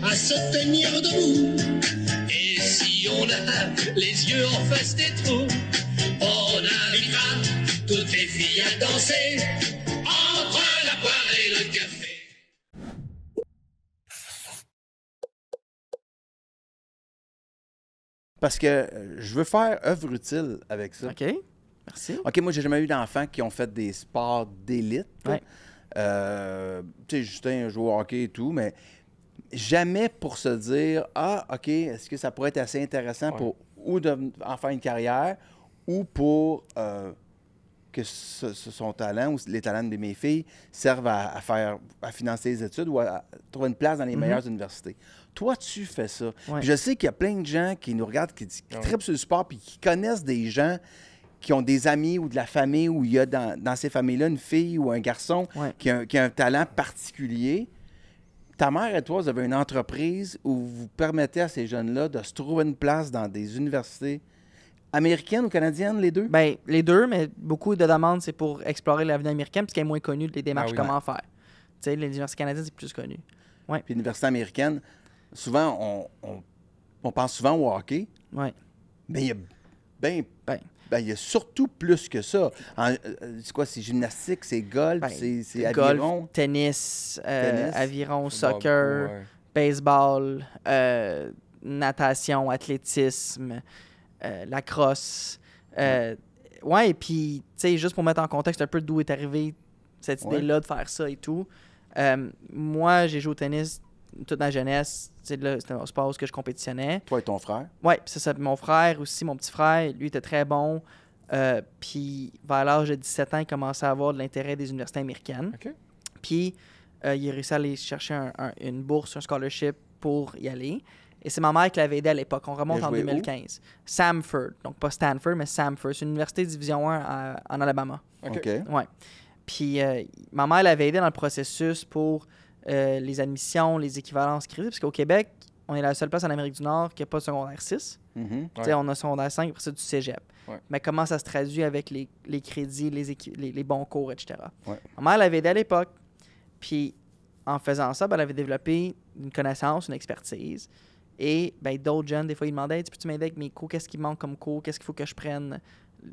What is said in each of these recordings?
à se tenir debout. Et si on a les yeux en face des trous, on invitera toutes les filles à danser entre la poire et le café. Parce que je veux faire œuvre utile avec ça. OK, merci. OK, moi, j'ai jamais eu d'enfants qui ont fait des sports d'élite. Ouais. Tu sais, Justin a joué au hockey et tout, mais jamais pour se dire « Ah, OK, est-ce que ça pourrait être assez intéressant pour ou en faire une carrière ou pour que son talent ou les talents de mes filles servent à financer les études ou à trouver une place dans les meilleures universités. » Toi, tu fais ça. Ouais. Puis je sais qu'il y a plein de gens qui nous regardent, qui trippent sur le sport puis qui connaissent des gens qui ont des amis ou de la famille où il y a dans ces familles-là une fille ou un garçon qui a un talent particulier. Ta mère et toi, vous avez une entreprise où vous permettez à ces jeunes-là de se trouver une place dans des universités américaines ou canadiennes, les deux? Bien, les deux, mais beaucoup de demandes, c'est pour explorer l'avenue américaine, parce qu'elle est moins connue, les démarches, oui. comment faire. Tu sais, les universités canadiennes, c'est plus connu. Ouais. Puis l'université américaine, souvent, on pense souvent au hockey, Ouais. mais il y a il y a surtout plus que ça. C'est quoi? C'est gymnastique, c'est golf, c'est aviron? Golf, tennis, Tennis, aviron, Football, soccer, ouais. baseball, natation, athlétisme, lacrosse. Ouais, et puis, tu sais, juste pour mettre en contexte un peu d'où est arrivée cette idée-là de faire ça et tout. Moi, j'ai joué au tennis toute ma jeunesse. C'était un sport où je compétitionnais. Toi et ton frère? Oui, c'est ça. Mon frère aussi, mon petit frère, lui était très bon. Puis vers l'âge de 17 ans, il commençait à avoir de l'intérêt des universités américaines. OK. Puis il a réussi à aller chercher une bourse, un scholarship pour y aller. Et c'est ma mère qui l'avait aidé à l'époque. On remonte Il a en joué 2015. Samford, donc pas Stanford, mais Samford. C'est une université division 1 en Alabama. OK. Ouais. Puis ma mère l'avait aidé dans le processus pour les admissions, les équivalences crédits, parce qu'au Québec, on est la seule place en Amérique du Nord qui n'a pas de secondaire 6. Mhm. Tu sais, on a secondaire 5, après ça, du cégep. Ouais. Mais comment ça se traduit avec les crédits, les bons cours, etc. Ouais. Ma mère l'avait aidé à l'époque. Puis en faisant ça, ben, elle avait développé une connaissance, une expertise. Et ben, d'autres jeunes, des fois, ils demandaient, peux-tu m'aider avec mes cours? Qu'est-ce qui manque comme cours? Qu'est-ce qu'il faut que je prenne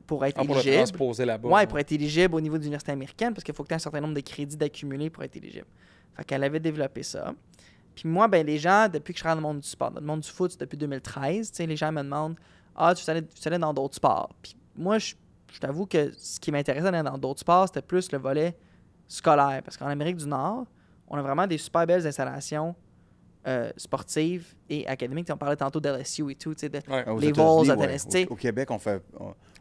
pour être Pour le éligible? transposer là-bas. Oui, pour être éligible au niveau de l'université américaine, parce qu'il faut que tu aies un certain nombre de crédits d'accumuler pour être éligible. Fait qu'elle avait développé ça. Puis moi, ben les gens, depuis que je suis dans le monde du sport, dans le monde du foot, c'est depuis 2013, tu sais, les gens me demandent « Ah, tu allais dans d'autres sports? » Puis moi, je t'avoue que ce qui m'intéressait dans d'autres sports, c'était plus le volet scolaire. Parce qu'en Amérique du Nord, on a vraiment des super belles installations sportives et académiques. On parlait tantôt de LSU et tout, tu sais, Aux les États-Unis, Vols à Tennessee. Au Québec,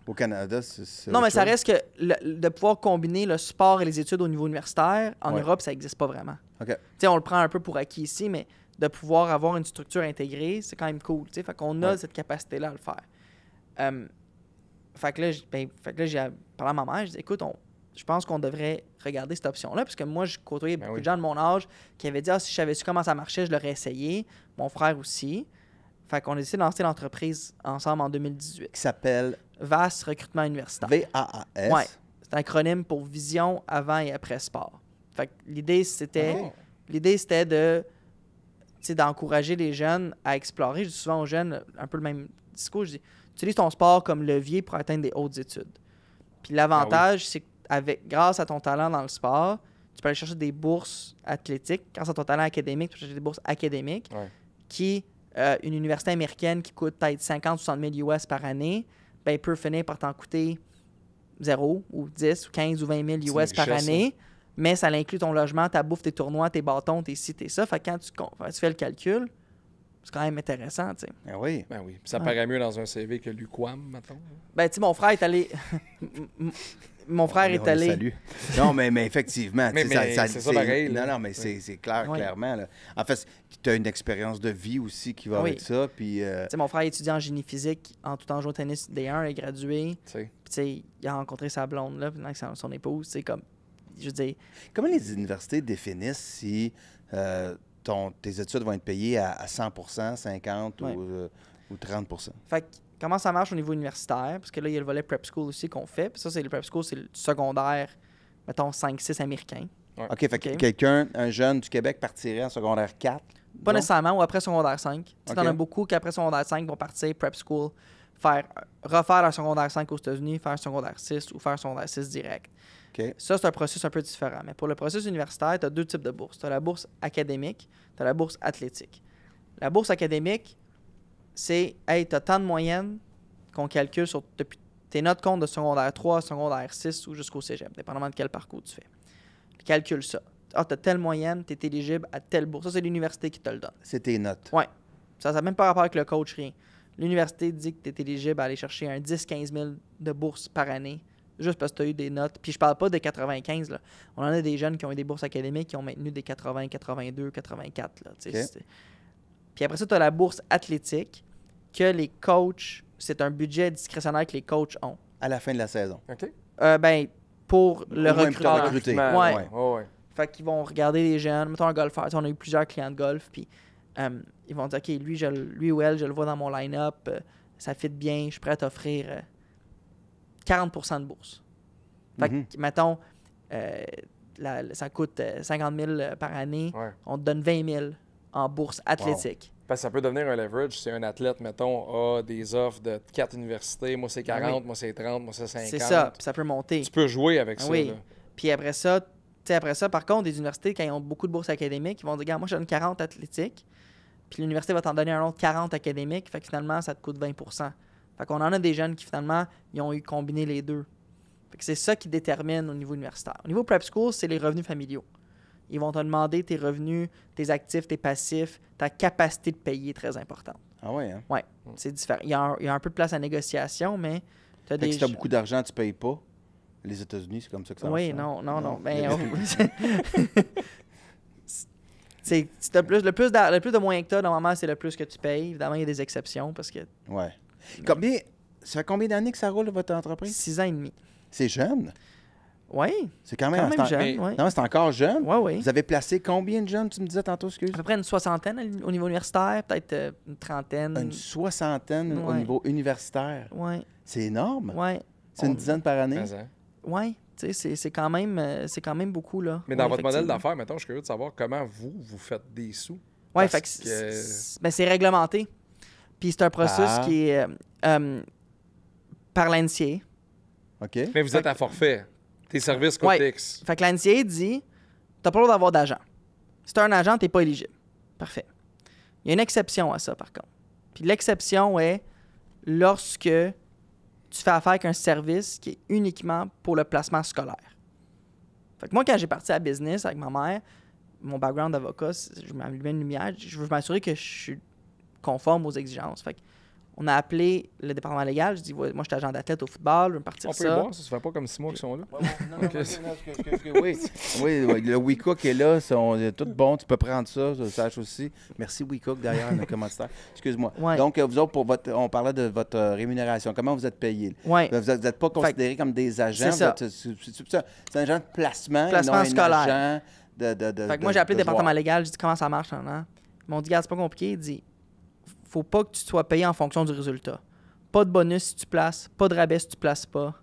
au Canada, c'est Non, mais autre ça chose. reste que de pouvoir combiner le sport et les études au niveau universitaire, en Europe, ça n'existe pas vraiment. OK. Tu sais, on le prend un peu pour acquis ici, mais de pouvoir avoir une structure intégrée, c'est quand même cool. Tu sais, fait qu'on a cette capacité-là à le faire. Fait que là, j'ai parlé à ma mère, je dis écoute, je pense qu'on devrait regarder cette option-là, parce que moi, je côtoyais beaucoup de gens de mon âge qui avaient dit si je savais comment ça marchait, je l'aurais essayé. Mon frère aussi. Fait qu'on a décidé de lancer l'entreprise ensemble en 2018. Qui s'appelle VAS Recrutement Universitaire. VAAS. Ouais. C'est un acronyme pour Vision avant et après sport. Fait que l'idée, c'était de d'encourager les jeunes à explorer. Je dis souvent aux jeunes un peu le même discours. Je dis utilise ton sport comme levier pour atteindre des hautes études. Puis l'avantage, c'est que grâce à ton talent dans le sport, tu peux aller chercher des bourses athlétiques. Grâce à ton talent académique, tu peux chercher des bourses académiques qui, une université américaine qui coûte peut-être 50 ou 60 000 US par année, ben, peut finir par t'en coûter 0 ou 10 ou 15 ou 20 000 US par année. Mais ça inclut ton logement, ta bouffe, tes tournois, tes bâtons, tes ci, tes ça. Fait que quand tu fais le calcul, c'est quand même intéressant, tu sais. Ben oui. Ben oui. Puis ça paraît mieux dans un CV que l'UQAM, mettons. Ben, tu sais, mon frère est allé... mon frère est allé... Salut. Non, mais effectivement. Mais c'est ça pareil. Non, non, mais c'est clair, clairement. Là. En fait, tu as une expérience de vie aussi qui va avec ça. Puis, tu sais, mon frère étudie en génie physique tout en jouant au tennis D1, il est gradué. Puis, tu sais, il a rencontré sa blonde, là, puis son épouse, c'est comme... Je veux dire... Comment les universités définissent si tes études vont être payées à 100 50 ou 30 Fait que, comment ça marche au niveau universitaire? Parce que là, il y a le volet prep school aussi qu'on fait. Puis ça, c'est le prep school, c'est le secondaire, mettons, 5-6 américain. OK, fait que quelqu'un, un jeune du Québec partirait en secondaire 4? Pas Non? nécessairement, ou après secondaire 5. Tu Ok. en as beaucoup qu'après secondaire 5 vont partir prep school, refaire un secondaire 5 aux États-Unis, faire un secondaire 6 ou faire un secondaire 6 direct. OK. Ça, c'est un processus un peu différent. Mais pour le processus universitaire, tu as deux types de bourses. Tu as la bourse académique, tu as la bourse athlétique. La bourse académique, c'est, hey, tu as tant de moyenne qu'on calcule sur depuis tes notes compte de secondaire 3, secondaire 6 ou jusqu'au cégep, dépendamment de quel parcours tu fais. Calcule ça. Ah, tu as telle moyenne, tu es éligible à telle bourse. Ça, c'est l'université qui te le donne. C'est tes notes. Ouais. Ça n'a même pas rapport avec le coach, rien. L'université dit que tu es éligible à aller chercher un 10-15 000 de bourses par année, juste parce que tu as eu des notes. Puis je parle pas des 95, là. On en a des jeunes qui ont eu des bourses académiques qui ont maintenu des 80, 82, 84, là. Tu sais, OK. Puis après ça, tu as la bourse athlétique que les coachs, c'est un budget discrétionnaire que les coachs ont. À la fin de la saison. OK. Ben, pour le Au moins, pour te recrutement. recruter. Ouais. Ouais. Fait qu'ils vont regarder les jeunes, mettons un golfeur. Tu sais, on a eu plusieurs clients de golf, puis ils vont dire, OK, lui ou elle, je le vois dans mon line-up, ça fit bien, je suis prêt à t'offrir 40% de bourse. Fait que, mettons, ça coûte 50 000 par année, Ouais. on te donne 20 000 en bourse athlétique. Parce que ça peut devenir un leverage si un athlète, mettons, a des offres de 4 universités. Moi, c'est 40, moi, c'est 30, moi, c'est 50. C'est ça, puis ça peut monter. Tu peux jouer avec ça. Oui. Là. Puis après ça, par contre, des universités, quand ils ont beaucoup de bourses académiques, ils vont dire, regarde, moi, je donne 40 athlétiques, puis l'université va t'en donner un autre 40 académiques, fait que finalement, ça te coûte 20%. Fait qu'on en a des jeunes qui, finalement, ils ont eu combiné les deux. Fait que c'est ça qui détermine au niveau universitaire. Au niveau prep school, c'est les revenus familiaux. Ils vont te demander tes revenus, tes actifs, tes passifs, ta capacité de payer est très importante. Ah ouais, hein? Ouais, c'est différent. Il y a un peu de place à négociation, mais tu as Fait que des... si t'as beaucoup d'argent, tu payes pas. Les États-Unis, c'est comme ça que ça marche. Oui, hein? non. Ben, c'est le plus de moyens que tu as, normalement, c'est le plus que tu payes. Évidemment, il y a des exceptions parce que Ouais. Ça fait combien d'années que ça roule, votre entreprise? 6 ans et demi. C'est jeune. Oui, C'est quand même, quand même c'est en- jeune, oui. Non, c'est encore jeune. Oui. Vous avez placé combien de jeunes, tu me disais tantôt, excuse? À peu près une soixantaine au niveau universitaire, peut-être une trentaine. Une soixantaine au Ouais. niveau universitaire. Oui, C'est énorme. oui. C'est une dizaine par année. Mais, hein. Oui, tu sais, c'est quand même beaucoup, là. Mais dans Ouais, votre modèle effectivement. d'affaires, mettons, je suis curieux de savoir comment vous faites des sous. Oui, Parce fait que que- ben, c'est réglementé. Puis c'est un processus qui est par l'ANCA. OK? Mais vous êtes à forfait. Tes services coûtent Ouais. X. Fait que l'ANCA dit, t'as pas le droit d'avoir d'agent. Si t'as un agent, t'es pas éligible. Parfait. Il y a une exception à ça, par contre. Puis l'exception est lorsque tu fais affaire avec un service qui est uniquement pour le placement scolaire. Fait que moi, quand j'ai parti à business avec ma mère, mon background d'avocat, je m'allumais une lumière, je veux m'assurer que je suis conforme aux exigences. Fait que on a appelé le département légal, je dis, moi, je suis agent d'athlète au football, je veux me partir On peut y ça. boire, ça se fait pas comme 6 mois qu'ils sont là. Oui, le WeCook est là, sont tout bon, tu peux prendre ça, je sache aussi. Merci WeCook d'ailleurs, notre commanditaire. Excuse-moi. Ouais. Donc, vous autres, on parlait de votre rémunération. Comment vous êtes payé? Ouais. Vous n'êtes pas considérés comme des agents. C'est ça. C'est un agent de placement, Placement et non scolaire. un agent de Fait que moi, j'ai appelé le département joueur. légal, j'ai dit comment ça marche, hein? Ils m'ont dit, regarde, c'est pas compliqué. Il dit, faut pas que tu sois payé en fonction du résultat. Pas de bonus si tu places, pas de rabais si tu places pas.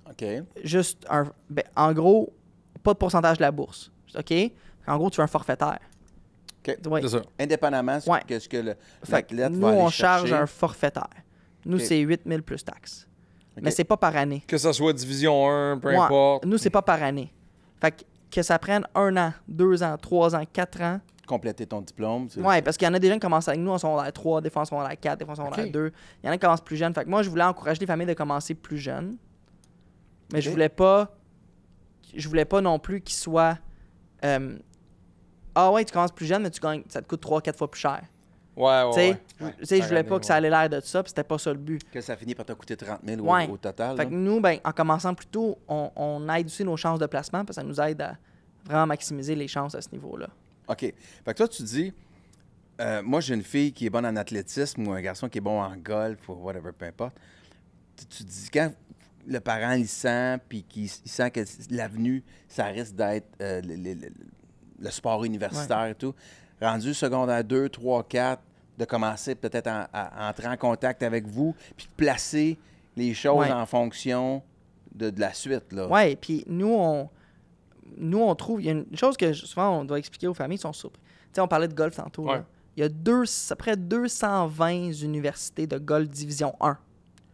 OK. Juste en gros, pas de pourcentage de la bourse. OK? En gros, tu es un forfaitaire. OK. Ouais. C'est ça. Indépendamment de Ouais. ce que Fait que l'athlète nous, va aller on charge chercher. un forfaitaire. Nous, OK. c'est 8 000 plus taxes. OK. Mais c'est pas par année. Que ça soit division 1, peu Ouais. importe. Nous, c'est pas par année. Fait que ça prenne 1 an, 2 ans, 3 ans, 4 ans. Compléter ton diplôme. Oui, parce qu'il y en a des gens qui commencent avec nous en secondaire 3, des fois en secondaire 4, des fois en secondaire OK. 2. Il y en a qui commencent plus jeunes. Fait que moi, je voulais encourager les familles de commencer plus jeunes. Mais OK. je voulais pas non plus qu'ils soient ah ouais, tu commences plus jeune, mais tu gagnes, ça te coûte 3-4 fois plus cher. Ouais, Tu sais, ouais. je voulais pas que ça allait l'air de ça, puis c'était pas ça le but. Que ça finit par te coûter 30 000 Ouais. au total. Fait là. que nous, ben, en commençant plus tôt, on aide aussi nos chances de placement, parce que ça nous aide à vraiment maximiser les chances à ce niveau-là. OK. Fait que toi, tu dis, moi, j'ai une fille qui est bonne en athlétisme ou un garçon qui est bon en golf ou whatever, peu importe. Tu dis, quand le parent, il sent, puis qu'il sent que l'avenue, ça risque d'être le sport universitaire et tout, rendu secondaire 2, 3, 4, de commencer peut-être à entrer en contact avec vous, puis de placer les choses Ouais. en fonction de la suite, là. Ouais, puis nous, on trouve, il y a une chose que souvent on doit expliquer aux familles, ils sont surpris. sais, on parlait de golf tantôt. Ouais. Là. Il y a à peu près 220 universités de golf Division 1.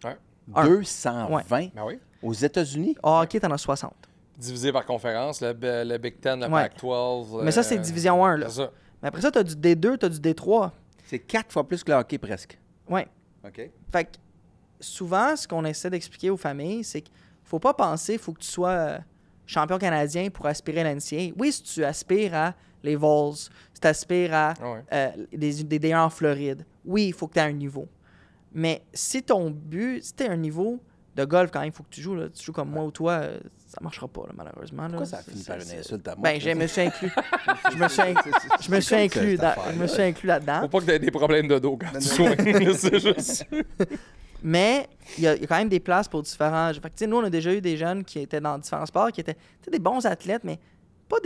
Ouais. 220 Ben oui. aux États-Unis? Au hockey, t'en as 60. Divisé par conférence, le Big Ten, le Ouais. Pac-12. Mais ça, c'est Division 1. Là. C'est ça. Mais après ça, t'as du D2, t'as du D3. C'est 4 fois plus que le hockey, presque. Ouais. OK. Fait que souvent, ce qu'on essaie d'expliquer aux familles, c'est qu'il faut pas penser qu'il faut que tu sois champion canadien pour aspirer à l'NCAA. Oui, si tu aspires à les Vols, si tu aspires à des D1 en Floride, oui, il faut que tu aies un niveau. Mais si ton but, si tu as un niveau de golf quand même, il faut que tu joues. Là. Tu joues comme moi ou toi, ça marchera pas, là, malheureusement. Pourquoi là. ça finit par une insulte à moi? Ben, je me suis inclus. Je me suis inclus là-dedans. Faut pas que tu aies des problèmes de dos quand tu soignes. C'est juste. Mais il y a quand même des places pour différents. Fait que, tu sais, nous, on a déjà eu des jeunes qui étaient dans différents sports, qui étaient des bons athlètes, mais pas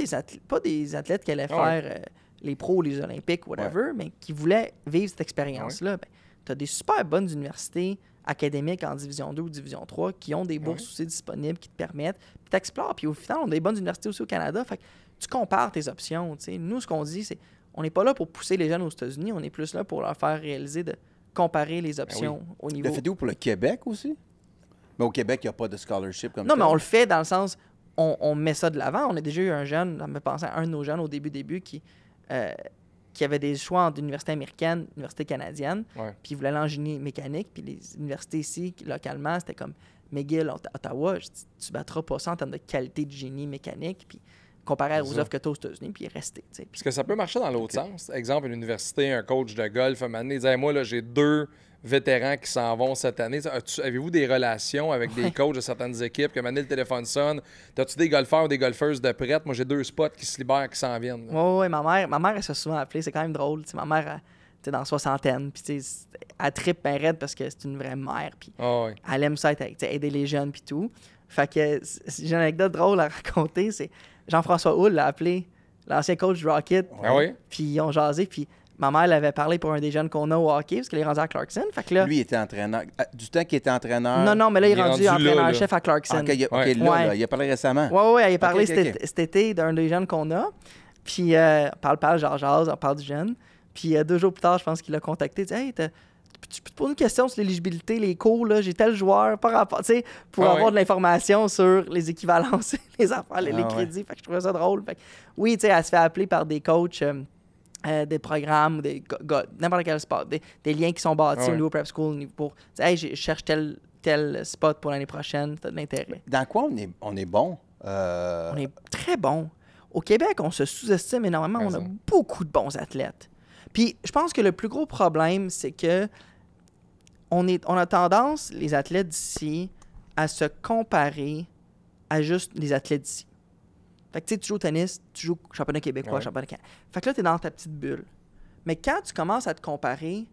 des athlètes qui allaient faire les pros, les olympiques, whatever, mais qui voulaient vivre cette expérience-là. Ben, tu as des super bonnes universités académiques en Division 2 ou Division 3 qui ont des bourses aussi disponibles qui te permettent, puis tu explores. Puis au final, on a des bonnes universités aussi au Canada. Fait que tu compares tes options. T'sais. Nous, ce qu'on dit, c'est on n'est pas là pour pousser les jeunes aux États-Unis, on est plus là pour leur faire réaliser de comparer les options au niveau. Le faites-vous pour le Québec aussi? Mais au Québec, il n'y a pas de scholarship comme ça. Non, mais on le fait dans le sens, on met ça de l'avant. On a déjà eu un jeune, ça me pensait à un de nos jeunes au début qui avait des choix entre université américaine, université canadienne, puis il voulait aller en génie mécanique, puis les universités ici, localement, c'était comme McGill, Ottawa. Je dis, tu battras pas ça en termes de qualité de génie mécanique, puis comparé aux offres que tu as aux États-Unis, puis il est resté. Parce que ça peut marcher dans l'autre sens. Exemple, une université, un coach de golf, un moment donné, il disait, moi, là, j'ai 2 vétérans qui s'en vont cette année. Avez-vous des relations avec des coachs de certaines équipes que maintenant le téléphone sonne? As-tu des golfeurs ou des golfeuses de prête? Moi, j'ai 2 spots qui se libèrent, qui s'en viennent. Oui, ma mère, elle se fait souvent appeler. C'est quand même drôle. T'sais, ma mère, elle, dans la soixantaine, puis elle trippe bien raide parce que c'est une vraie mère. Puis elle aime ça, aider les jeunes, puis tout. Fait que j'ai une anecdote drôle à raconter. C'est Jean-François Houle l'a appelé, l'ancien coach du Rocket. Puis ils ont jasé, puis ma mère l'avait parlé pour un des jeunes qu'on a au hockey, parce qu'il est rendu à Clarkson. Fait que là, lui, il était entraîneur. Du temps qu'il était entraîneur... Non, mais là, il est rendu entraîneur-chef à Clarkson. OK, là, il a parlé récemment. Oui, il a parlé cet été d'un des jeunes qu'on a. Puis, on parle, jase, on parle du jeune. Puis, 2 jours plus tard, je pense qu'il l'a contacté. Il dit, hey, tu peux te poser une question sur l'éligibilité, les cours, là, j'ai tel joueur, par rapport, tu sais, pour avoir de l'information sur les équivalences, les affaires, les crédits. Fait que je trouvais ça drôle. Fait que, oui, tu sais, elle se fait appeler par des coachs, des programmes, n'importe quel sport, des liens qui sont bâtis au niveau prep school pour, hey, je cherche tel spot pour l'année prochaine, t'as de l'intérêt. Dans quoi on est bon? On est très bon. Au Québec, on se sous-estime énormément. On a beaucoup de bons athlètes. Puis, je pense que le plus gros problème, c'est que on a tendance, les athlètes d'ici, à se comparer à juste les athlètes d'ici. Fait que tu sais, tu joues au tennis, tu joues au championnat québécois, championnat canadien. Fait que là, tu es dans ta petite bulle. Mais quand tu commences à te comparer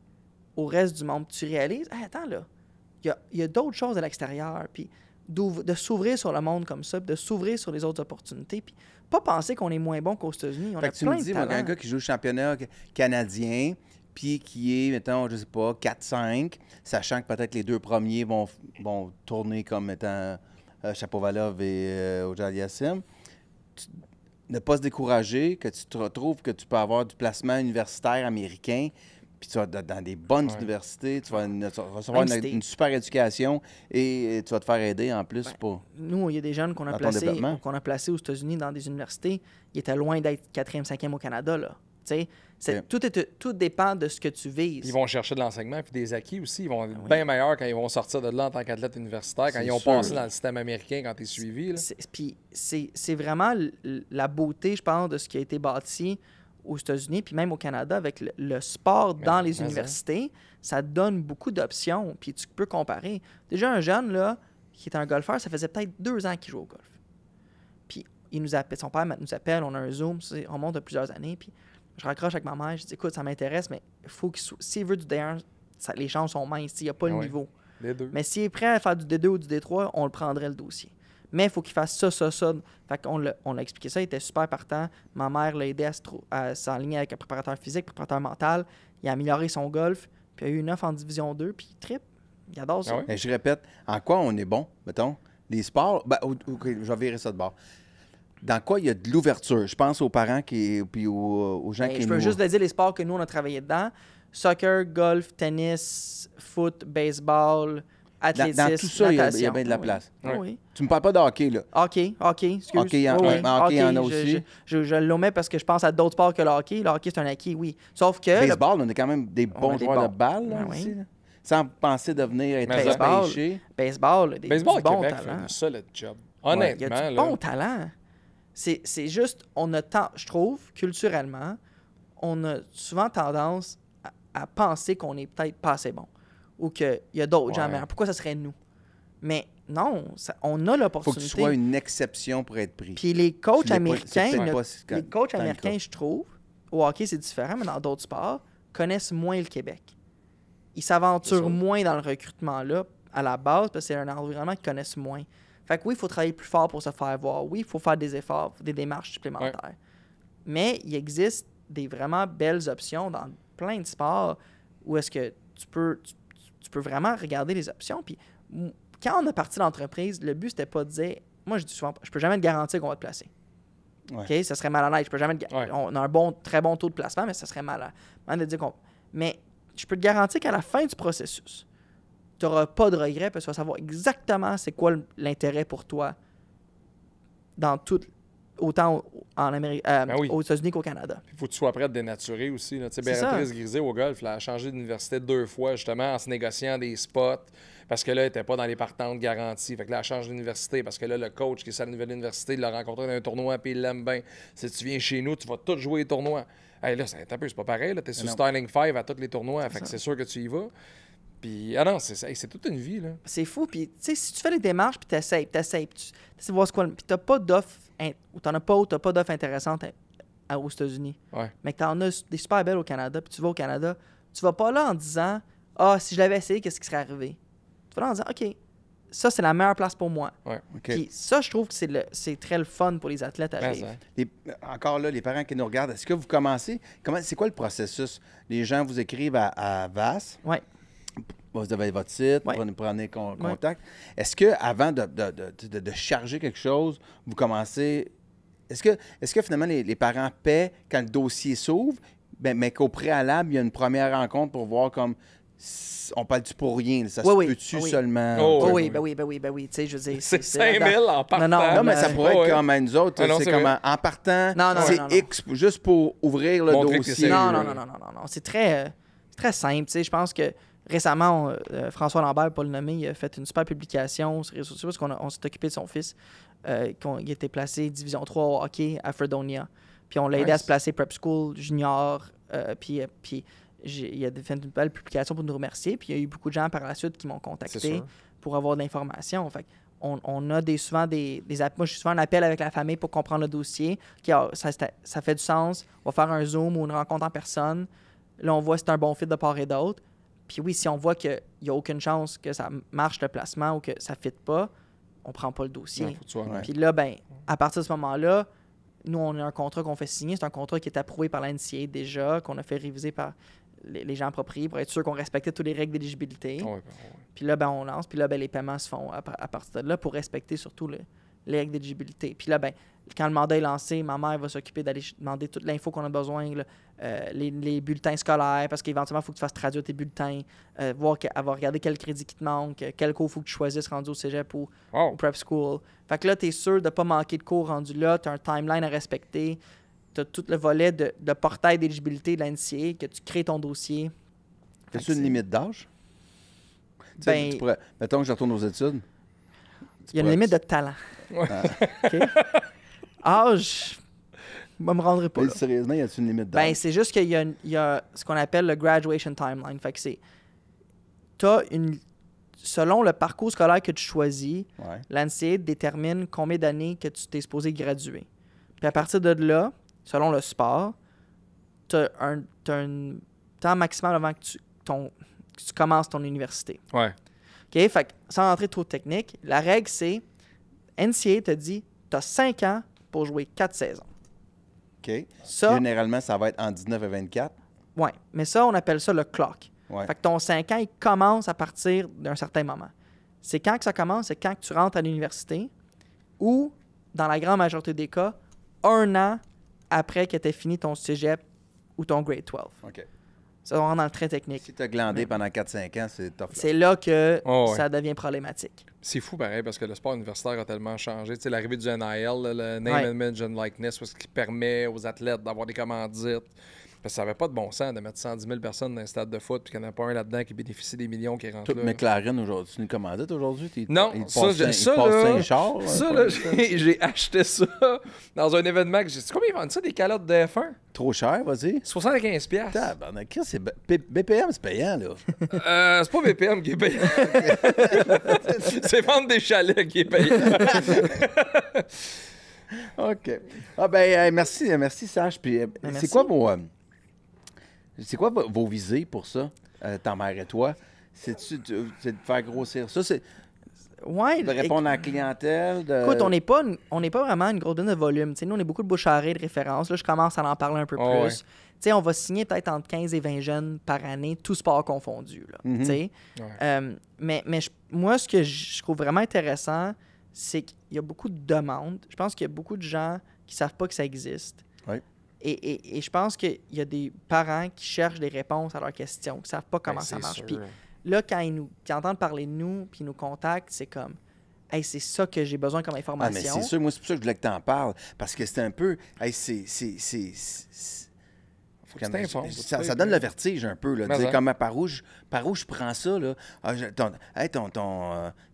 au reste du monde, tu réalises, hey, attends là, il y a d'autres choses à l'extérieur. Puis de s'ouvrir sur le monde comme ça, puis de s'ouvrir sur les autres opportunités, puis pas penser qu'on est moins bon qu'aux États-Unis. On a tu plein me dis, de moi, talents. un gars qui joue au championnat canadien, puis qui est, mettons, je sais pas, 4-5, sachant que peut-être les 2 premiers vont tourner comme étant Chapovalov et Ojaliassim, ne pas se décourager, que tu te retrouves que tu peux avoir du placement universitaire américain, puis tu vas dans des bonnes universités, tu vas recevoir une super éducation et tu vas te faire aider en plus pour... Nous, il y a des jeunes qu'on a placés aux États-Unis dans des universités. Ils étaient loin d'être 4e, 5e au Canada, là. Tout dépend de ce que tu vises. Ils vont chercher de l'enseignement puis des acquis aussi. Ils vont être bien meilleurs quand ils vont sortir de là en tant qu'athlète universitaire, quand ils ont passé dans le système américain, quand tu es suivi. Puis c'est vraiment la beauté, je pense, de ce qui a été bâti aux États-Unis, puis même au Canada, avec le sport dans les universités. Ça te donne beaucoup d'options, puis tu peux comparer. Déjà, un jeune, là, qui est un golfeur, ça faisait peut-être 2 ans qu'il joue au golf. Puis son père nous appelle, on a un Zoom, on monte de plusieurs années, puis je raccroche avec ma mère, je dis, écoute, ça m'intéresse, mais il faut s'il veut du D1, les chances sont minces, il n'y a pas le niveau. Les 2. Mais s'il est prêt à faire du D2 ou du D3, on le prendrait le dossier. Mais il faut qu'il fasse ça. Fait qu'on l'a expliqué ça, il était super partant. Ma mère l'a aidé à s'enligner avec un préparateur physique, préparateur mental. Il a amélioré son golf, puis il a eu une offre en Division 2, puis il trippe. Il adore ça. Et je répète, en quoi on est bon, mettons? Les sports, OK, je vais virer ça de bord. dans quoi il y a de l'ouverture? Je pense aux parents puis aux gens Ben, qui je peux nous... juste te dire les sports que nous, on a travaillé dedans. Soccer, golf, tennis, foot, baseball, athlétisme, Dans tout ça, il y a natation. bien de la Oui. place. Ah oui. Tu me parles pas de hockey, là. Hockey, excuse. Hockey, il y en a aussi. Je l'omets parce que je pense à d'autres sports que le hockey. Le hockey, c'est un acquis, oui. Sauf que... Baseball, on a quand même des bons des joueurs bons. de balle, là, Ben ici, oui. là. Sans penser devenir être Baseball, pêché. baseball, Baseball du au bon Québec fait talent. un solide job. Il y a Honnêtement, du là. bon talent. C'est juste, on a je trouve, culturellement, on a souvent tendance à penser qu'on est peut-être pas assez bon ou qu'il y a d'autres gens Ouais. meilleurs. Pourquoi ça serait nous? Mais non, on a Il faut que tu l'opportunité. sois une exception pour être pris. Puis les coachs Tu l'es pas- américains, c'est peut-être pas si- les coachs tant le américains, cas. je trouve, au hockey c'est différent, mais dans d'autres sports, connaissent moins le Québec. Ils s'aventurent moins dans le recrutement-là à la base parce que c'est un environnement qu'ils connaissent moins. Fait que oui, il faut travailler plus fort pour se faire voir. Oui, il faut faire des efforts, des démarches supplémentaires. Mais il existe des vraiment belles options dans plein de sports où est-ce que tu peux vraiment regarder les options. Puis quand on a parti l'entreprise, le but, c'était pas de dire... Moi, je dis souvent, je peux jamais te garantir qu'on va te placer. Ouais. OK? Ça serait malhonnête. Je peux jamais On a un très bon taux de placement, mais ça serait malade de dire qu'on... Mais je peux te garantir qu'à la fin du processus, tu n'auras pas de regrets parce que tu vas savoir exactement c'est quoi l'intérêt pour toi dans tout... Autant en Amérique, oui. aux États-Unis qu'au Canada. Il faut que tu sois prêt à te dénaturer aussi. Là. Tu sais, C'est Béatrice ça. Grisé au golf, elle a changé d'université 2 fois, justement, en se négociant des spots, parce que là, elle n'était pas dans les partantes garanties. Fait que là, elle change d'université, parce que là, le coach qui est à la nouvelle université, il l'a rencontré dans un tournoi, puis il l'aime bien. Si tu viens chez nous, tu vas tout jouer les tournois. Hey, là, c'est un peu, c'est pas pareil. Tu es sur non. Starling 5 à tous les tournois, fait que c'est sûr que tu y vas. Puis, ah non, c'est toute une vie, là. C'est fou. Puis, tu sais, si tu fais les démarches, puis t'essayes de voir ce quoi, puis t'as pas d'offre, ou t'as pas d'offre intéressante aux États-Unis, Ouais. mais que t'en as des super belles au Canada, puis tu vas au Canada, tu vas pas là en disant « Ah, si je l'avais essayé, qu'est-ce qui serait arrivé? » Tu vas là en disant « OK, ça, c'est la meilleure place pour moi. Ouais. OK. Puis ça, je trouve que c'est très le fun pour les athlètes à Ben, vivre. ça. Encore là, les parents qui nous regardent, est-ce que vous commencez... C'est quoi le processus? Les gens vous écrivent à VAS. Ouais. Vous avez votre site, Ouais. vous prenez contact. Est-ce que avant de charger quelque chose, vous commencez... Est-ce que finalement les parents paient quand le dossier s'ouvre, mais qu'au préalable, il y a une première rencontre pour voir comme... On parle-tu pour rien? Ça Oui, se oui. peut-tu Oui. seulement... Oh, Oh, oui. oui, ben oui. Tu sais, je veux dire... C'est 5 000 en partant. Non, mais ça pourrait Ouais. être comme à nous autres. Ah non, c'est c'est comme vrai. en partant, Non, non, c'est non, non. X, juste pour ouvrir le Montrer que dossier. c'est sérieux. Non. C'est très simple. Tu sais, je pense que récemment, François Lambert, pour le nommer, il a fait une super publication sur les réseaux sociaux parce qu'on s'est occupé de son fils. Il était placé Division 3 au hockey à Fredonia. Puis on l'a aidé à Nice. se placer Prep School Junior. Puis il a fait une belle publication pour nous remercier. Puis il y a eu beaucoup de gens par la suite qui m'ont C'est contacté sûr. pour avoir de l'information. Fait on a souvent des moi, je suis souvent en appel avec la famille pour comprendre le dossier. Ça fait du sens. On va faire un Zoom ou une rencontre en personne. Là, on voit si c'est un bon fit de part et d'autre. Puis oui, si on voit qu'il n'y a aucune chance que ça marche le placement ou que ça ne fit pas, on prend pas le dossier. Non, faut que tu sois honnête. Puis là, ben, à partir de ce moment-là, nous, on a un contrat qu'on fait signer. C'est un contrat qui est approuvé par la NCAA déjà, qu'on a fait réviser par les gens appropriés pour être sûr qu'on respectait toutes les règles d'éligibilité. Ouais. Puis là, ben, on lance. Puis là, ben, les paiements se font à partir de là pour respecter surtout les règles d'éligibilité. Puis là, ben, quand le mandat est lancé, ma mère va s'occuper d'aller demander toute l'info qu'on a besoin, là, les bulletins scolaires, parce qu'éventuellement, il faut que tu fasses traduire tes bulletins, elle va regarder quel crédit qui te manque, quel cours il faut que tu choisisses rendu au cégep ou Wow. au prep school. Fait que là, tu es sûr de ne pas manquer de cours rendu là, tu as un timeline à respecter, tu as tout le volet de portail d'éligibilité de l'NCA, que tu crées ton dossier. Fait As-tu que une c'est- limite d'âge? Tu sais, Ben- tu pourrais- mettons que je retourne aux études. Il y a une limite de talent. OK? Âge, je ne me rendrai pas Mais là. sérieusement, y a-t-il une limite Ben, d'âge? c'est juste qu'il y a ce qu'on appelle le graduation timeline. Fait que c'est... Selon le parcours scolaire que tu choisis, Ouais. l'ANCA détermine combien d'années que tu t'es supposé graduer. Puis à partir de là, selon le sport, tu as un temps maximum avant que tu commences ton université. Ouais. OK? Fait que, sans entrer trop technique, la règle, c'est NCA te dit tu as 5 ans pour jouer 4 saisons. OK. Ça, Généralement, ça va être en 19 et 24. ouais. Mais ça, on appelle ça le clock. Ouais. Fait que ton 5 ans, il commence à partir d'un certain moment. C'est quand que ça commence? C'est quand que tu rentres à l'université ou dans la grande majorité des cas, 1 an après que tu aies fini ton cégep ou ton grade 12. OK. Ça va rentrer dans le très technique. Si tu as glandé pendant 4-5 ans, c'est tough. C'est là que Oh, ouais. ça devient problématique. C'est fou, pareil, parce que le sport universitaire a tellement changé. Tu sais, l'arrivée du NIL, là, le Name and Image and Likeness, parce qu'il permet aux athlètes d'avoir des commandites. Parce que ça n'avait pas de bon sens de mettre 110 000 personnes dans un stade de foot puis qu'il n'y en a pas un là-dedans qui bénéficie des millions qui rentrent Tout là. McLaren aujourd'hui, c'est une commandite aujourd'hui? Non, il te ça, passe j'ai- un- il ça, te passe là, un char, Ça, pas- là, j'ai acheté ça dans un événement que j'ai dit, combien ils vendent ça, des calottes de F1? Trop cher, vas-y. 75 $. Tabarnak, Chris, c'est BPM, c'est payant, là. C'est pas BPM qui est payant. C'est vendre des chalets qui est payant. OK. Ah ben, merci Sach. Puis, merci. c'est quoi vos visées pour ça, ta mère et toi? C'est de faire grossir ça? C'est Ouais, de répondre à la clientèle? écoute, on n'est pas vraiment une grosse donne de volume. T'sais, nous, on est beaucoup de bouche à oreille, de référence. Là, je commence à en parler un peu Oh, plus. T'sais, on va signer peut-être entre 15 et 20 jeunes par année, tout sport confondu. Là, t'sais. Mais moi, ce que je trouve vraiment intéressant, c'est qu'il y a beaucoup de demandes. Je pense qu'il y a beaucoup de gens qui ne savent pas que ça existe. Oui. Et je pense qu'il y a des parents qui cherchent des réponses à leurs questions, qui ne savent pas comment Ben, ça c'est marche. sûr. Puis là, quand ils entendent parler de nous, puis ils nous contactent, c'est comme, hey, c'est ça que j'ai besoin comme Ah, information. mais c'est sûr, moi, c'est pour ça que je voulais que tu en parles. Parce que c'est un peu. Hey, Faut que tu t'informes, ça donne le vertige un peu. Là, Mais de dire ça. comme par où je prends ça. Là. Ah,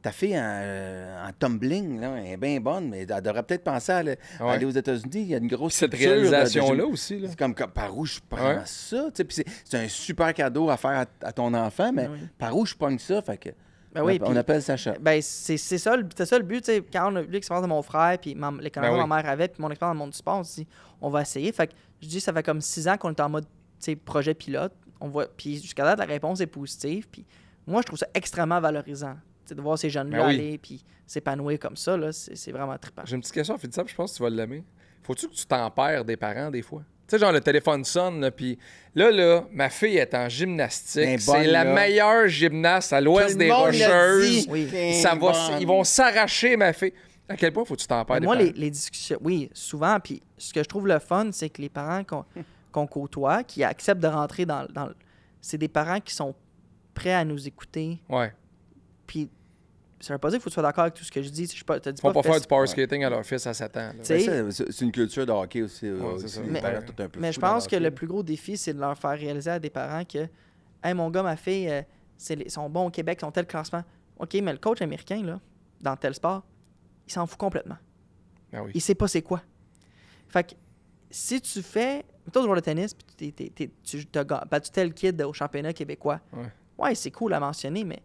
ta fille en tumbling, là, elle est bien bonne, mais elle devrait peut-être penser à aller aux États-Unis. Il y a une grosse Cette structure, là, réalisation-là aussi. Là. C'est comme par où je prends ça. Tu sais, puis c'est un super cadeau à faire à ton enfant, mais par où je pogne ça? Fait que, Ben oui, on puis- appelle Sacha. Ben, c'est ça le but. T'sais, quand on a vu l'expérience de mon frère, puis les connaissances de ma mère avait, puis mon expérience dans le monde du sport, on se dit, on va essayer. Fait que je dis, ça fait comme 6 ans qu'on est en mode projet pilote. On voit, puis jusqu'à date, la réponse est positive. Puis moi, je trouve ça extrêmement valorisant. De voir ces jeunes-là Ben oui. aller puis s'épanouir comme ça, là, c'est vraiment trippant. J'ai une petite question, Philippe, je pense que tu vas l'aimer. Faut-tu que tu tempères des parents des fois? Tu sais, genre le téléphone sonne, là, puis là, ma fille est en gymnastique. Ben, C'est bonne, la là. meilleure gymnaste à l'ouest Tout des le monde l'a Rocheuses. dit. Oui. Ça va, Bonne. ils vont s'arracher, ma fille. À quel point faut que tu tempères des Moi, parents? les discussions, oui, souvent. Puis ce que je trouve le fun, c'est que les parents qu'on côtoie, qui acceptent de rentrer dans le. C'est des parents qui sont prêts à nous écouter. Ouais. Puis ça veut pas dire qu'il faut que tu sois d'accord avec tout ce que je dis. Je t'as dit Ils vont pas fais faire du power skating à leur fils à 7 ans. là. Tu sais, Ben, c'est une culture de hockey aussi. c'est ça. Les Mais- parents sont un peu Mais fous je dans pense que hockey. le plus gros défi, c'est de leur faire réaliser à des parents que, hey, mon gars, ma fille, ils sont bons au Québec, ils sont tel classement. OK, mais le coach américain, là, dans tel sport, il s'en fout complètement. Ah oui. Il sait pas c'est quoi. Fait que si tu fais. Toi, tu joues le tennis, puis tu as battu tel kid au championnat québécois. Ouais, c'est cool à mentionner, mais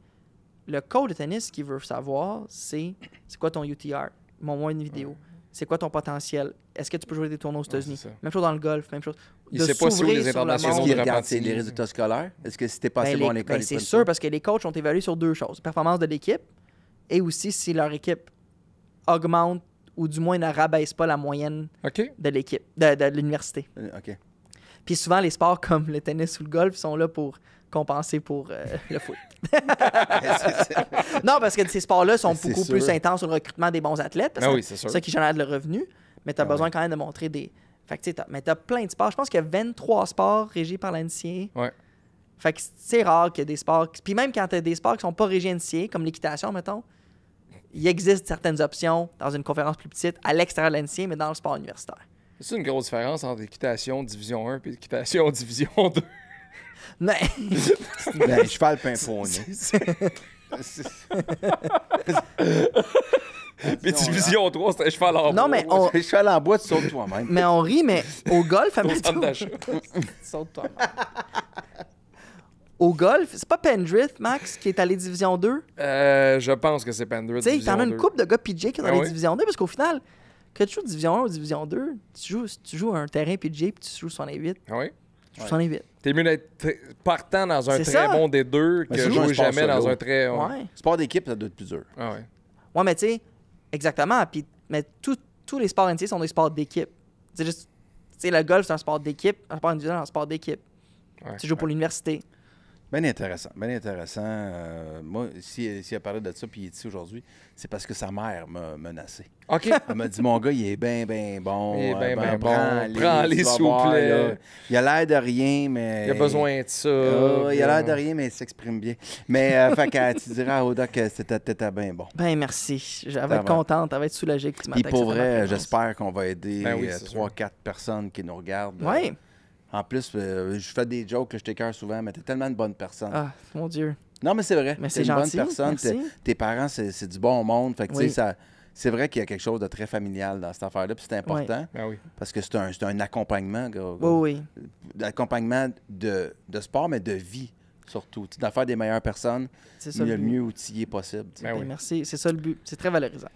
le coach de tennis qui veut savoir, c'est quoi ton UTR, montre-moi une vidéo. C'est quoi ton potentiel? Est-ce que tu peux jouer des tournois aux États-Unis? c'est ça. Même chose dans le golf, même chose. Il De sait pas si où s'ouvrir les sur le internationaux Est-ce monde. qu'ils de regardent c'est Repentigny. les résultats scolaires? Est-ce que c'était passé Ben, bon à l'école? ils c'est prennent sûr, ça? parce que les coachs sont évalués sur 2 choses. Performance de l'équipe et aussi si leur équipe augmente ou du moins ne rabaisse pas la moyenne OK? de l'équipe, de l'université. OK. Puis souvent, les sports comme le tennis ou le golf sont là pour compenser pour le foot. Non, parce que ces sports-là sont C'est beaucoup sûr. plus intenses sur le recrutement des bons athlètes. Parce Ah que oui, c'est sûr. c'est ça qui génère le revenu. Mais tu as Ah besoin ouais. quand même de montrer des. Fait que, tu sais, mais tu as plein de sports. Je pense qu'il y a 23 sports régis par l'NCA. Ouais. Fait que c'est rare qu'il y ait des sports. Puis même quand tu as des sports qui sont pas régis NCA, comme l'équitation, mettons, il existe certaines options dans une conférence plus petite à l'extérieur de l'NCA, mais dans le sport universitaire. C'est une grosse différence entre l'équitation Division 1 et l'équitation Division 2. Mais Ben, cheval pain poney. Puis Division 3, c'était un cheval en non, bois. mais on, Cheval en bois, tu sautes toi-même. mais on rit, mais au golf, Au admettons- centre d'achat. Saute-toi. Au golf, c'est pas Pendrith, Max, qui est allé Division 2? Je pense que c'est Pendrith. Tu sais, Division t'en as une 2. couple de gars PJ qui sont Ah allés oui? Division 2, parce qu'au final, que tu joues Division 1 ou Division 2, tu joues un terrain PJ puis tu joues 68. Ah oui? Tu joues 68. T'es mieux d'être partant dans un C'est très ça. bon des deux Mais que c'est toujours un jouer sport jamais dans solo. un très... Ouais. Sport d'équipe, ça doit être plus dur. Ah ouais. Ouais, mais tu sais, exactement. Puis, mais tous les sports NCA sont des sports d'équipe. C'est juste, tu sais, le golf, c'est un sport d'équipe. Un sport individuel, c'est un sport d'équipe. Ouais. Tu joues pour l'université. Bien intéressant, bien intéressant. Moi, s'il a parlé de ça puis il est ici aujourd'hui, c'est parce que sa mère m'a menacé. OK. Elle m'a dit, mon gars, il est bien, bien bon. Il est bien, bien bon. Prends-les, Prends-les, tu vas s'il vous voir, plaît. là. Il a l'air de rien, mais... Il a besoin de ça. il a l'air de rien, mais il s'exprime bien. Mais, fait que tu dirais à Oda que t'étais bien bon. Ben merci. Elle va Ça être va. contente, elle va être soulagée que tu Puis m'attaques. pour vrai, j'espère qu'on va aider Ben oui, c'est 3-4 personnes qui nous regardent. Oui. En plus, je fais des jokes que je t'écœure souvent, mais t'es tellement une bonne personne. Ah, mon Dieu. Non, mais c'est vrai. Mais T'es c'est une gentil, bonne personne. merci. Tes parents, c'est du bon monde. Fait que, Oui. tu sais, c'est vrai qu'il y a quelque chose de très familial dans cette affaire-là. Puis c'est important Ben oui. parce que c'est un accompagnement. Oui. Accompagnement de sport, mais de vie surtout. Tu sais, d'en faire des meilleures personnes, C'est ça le le but. mieux outillé possible. Tu sais. Ben Ben oui. merci. C'est ça le but. C'est très valorisant.